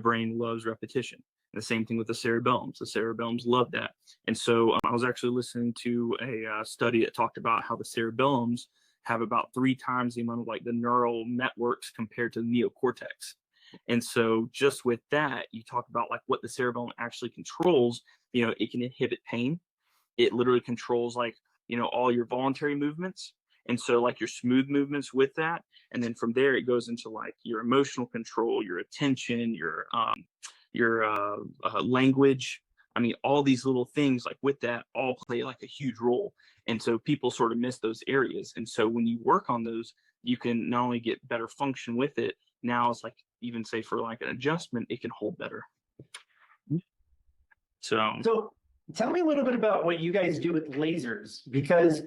brain loves repetition. And the same thing with the cerebellums. The cerebellums love that. And so I was actually listening to a study that talked about how the cerebellums have about 3 times the amount of like the neural networks compared to the neocortex. And so just with that, you talk about like what the cerebellum actually controls. It can inhibit pain. It literally controls like, all your voluntary movements. And so like your smooth movements with that. And then from there, it goes into like your emotional control, your attention, your language. I mean, all these little things like with that all play like a huge role. And so people sort of miss those areas. And so when you work on those, you can not only get better function with it. Now it's like, even say for like an adjustment, it can hold better. So tell me a little bit about what you guys do with lasers, because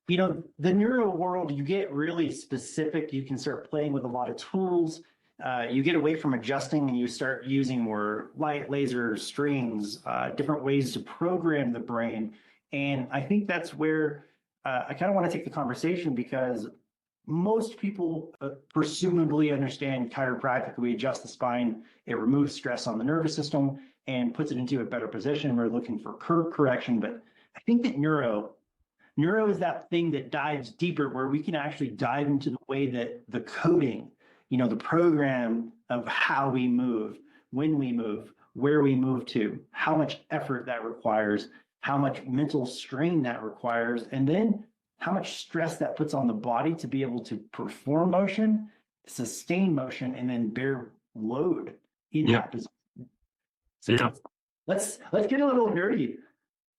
the neuro world, you get really specific. You can start playing with a lot of tools. You get away from adjusting and you start using more light, laser, strings, different ways to program the brain. And I think that's where I kind of want to take the conversation, because most people presumably understand chiropractic. We adjust the spine, it removes stress on the nervous system and puts it into a better position. We're looking for curve correction. But I think that neuro is that thing that dives deeper, where we can actually dive into the way that the coding, the program of how we move, when we move, where we move to, how much effort that requires, how much mental strain that requires, and then how much stress that puts on the body to be able to perform motion, sustain motion, and then bear load in that position. So let's get a little nerdy.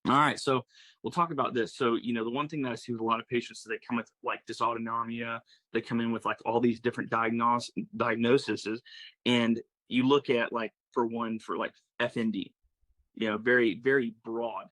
All right, so we'll talk about this. So, the one thing that I see with a lot of patients is they come with like dysautonomia. They come in with like all these different diagnoses, and you look at like for like FND, very, very broad.